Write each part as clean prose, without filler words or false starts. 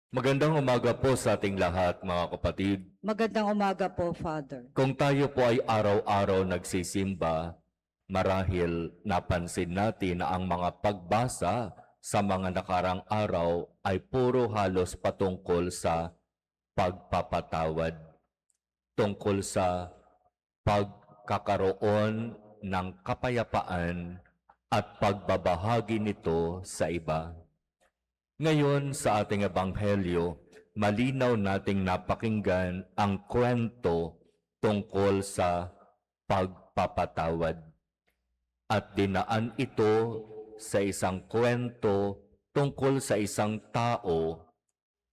Magandang umaga po sa ating lahat, mga kapatid. Magandang umaga po, Father. Kung tayo po ay araw-araw nagsisimba, marahil napansin natin na ang mga pagbasa sa mga nakarang araw ay puro halos patungkol sa pagpapatawad, tungkol sa pagkakaroon ng kapayapaan at pagbabahagi nito sa iba. Ngayon sa ating ebanghelyo, malinaw nating napakinggan ang kwento tungkol sa pagpapatawad. At dinaan ito sa isang kwento tungkol sa isang tao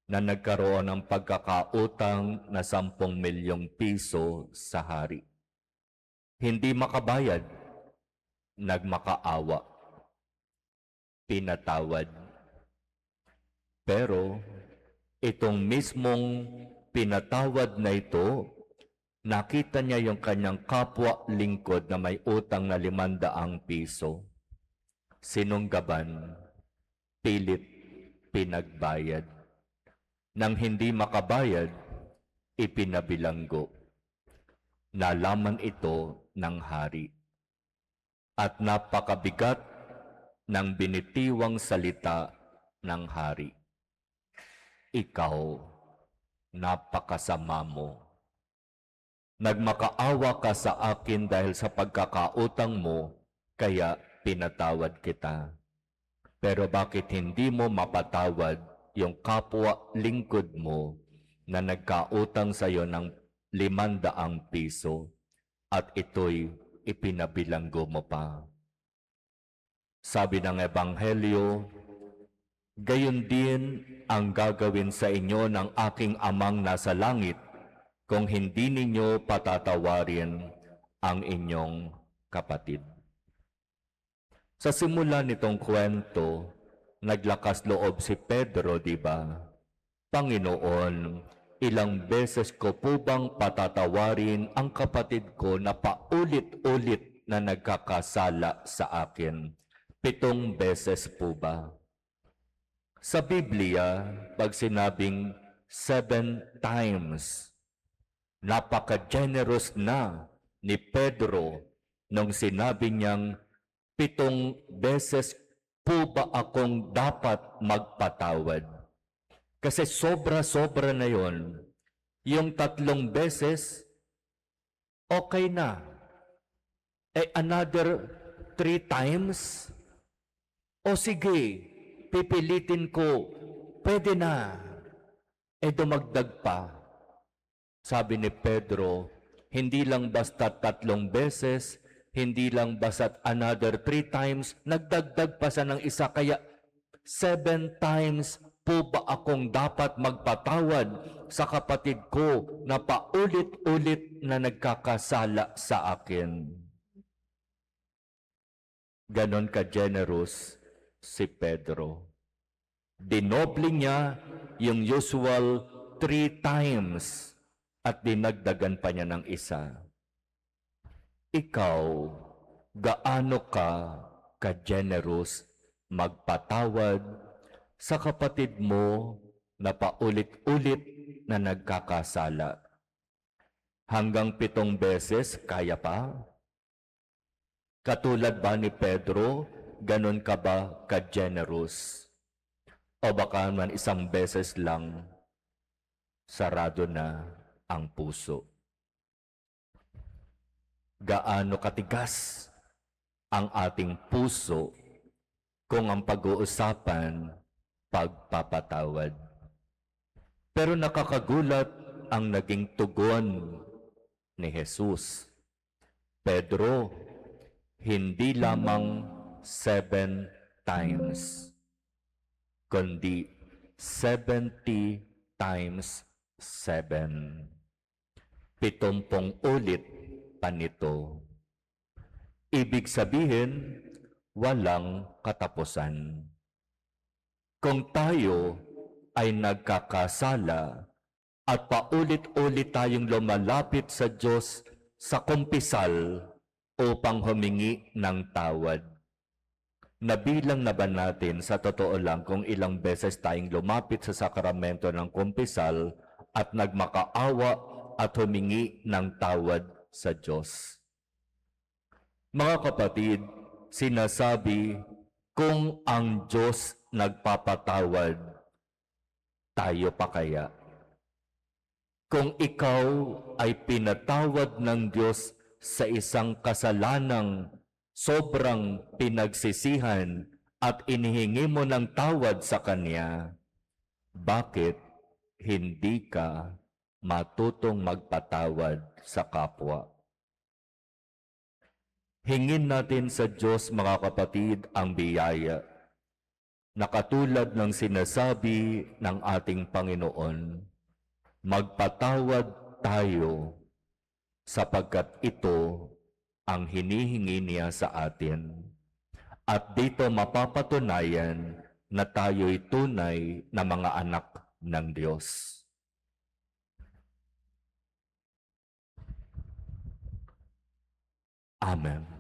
na nagkaroon ng pagkakautang na 10 milyong piso sa hari. Hindi makabayad, nagmakaawa, pinatawad. Pero itong mismong pinatawad na ito, nakita niya yung kanyang kapwa lingkod na may utang na 500 piso. Sinunggaban, pilit pinagbayad. Nang hindi makabayad, ipinabilanggo. Nalaman ito ng hari. At napakabigat ng binitiwang salita ng hari. Ikaw, napakasama mo. Nagmakaawa ka sa akin dahil sa pagkakautang mo, kaya pinatawad kita. Pero bakit hindi mo mapatawad yung kapwa lingkod mo na nagkautang sa iyo ng 500 piso at ito'y ipinabilanggo mo pa? Sabi ng Ebanghelyo, gayon din ang gagawin sa inyo ng aking amang nasa langit kung hindi ninyo patatawarin ang inyong kapatid. Sa simula nitong kwento, naglakas loob si Pedro, di ba? Panginoon, ilang beses ko po bang patatawarin ang kapatid ko na paulit-ulit na nagkakasala sa akin? 7 beses po ba? Sa Biblia, pag sinabing 7 times, napaka-generous na ni Pedro nung sinabi niyang 7 beses po ba akong dapat magpatawad? Kasi sobra-sobra na yon. Yung 3 beses, okay na. Another 3 times? O sige, pipilitin ko, pwede na. Dumagdag pa. Sabi ni Pedro, hindi lang basta 3 beses, hindi lang basta another 3 times, nagdagdag pa sa ng isa, kaya 7 times po ba akong dapat magpatawad sa kapatid ko na paulit-ulit na nagkakasala sa akin? Ganon ka-generous si Pedro. Dinoble niya yung usual 3 times at dinagdagan pa niya ng isa. Ikaw, gaano ka ka-generous magpatawad sa kapatid mo na paulit-ulit na nagkakasala? Hanggang 7 beses, kaya pa? Katulad ba ni Pedro, ganon ka ba ka-generous? O baka man 1 beses lang, sarado na ang puso? Gaano katigas ang ating puso kung ang pag-uusapan, pagpapatawad? Pero nakakagulat ang naging tugon ni Jesus. Pedro, hindi lamang 7 times, kundi 70 times 7. 70 ulit pa nito. Ibig sabihin, walang katapusan. Kung tayo ay nagkakasala at paulit-ulit tayong lumalapit sa Diyos sa kumpisal upang humingi ng tawad, Nabilang na ba natin sa totoo lang kung ilang beses tayong lumapit sa sakramento ng kumpisal at nagmakaawa at humingi ng tawad sa Diyos? Mga kapatid, sinasabi, kung ang Diyos nagpapatawad, tayo pa kaya? Kung ikaw ay pinatawad ng Diyos sa isang kasalanang sobrang pinagsisihan at inihingi mo ng tawad sa Kanya, bakit hindi ka matutong magpatawad sa kapwa? Hingin natin sa Diyos, mga kapatid, ang biyaya na katulad ng sinasabi ng ating Panginoon, magpatawad tayo sapagkat ito ang hinihingi niya sa atin. At dito mapapatunayan na tayo'y tunay na mga anak ng Diyos. Amen.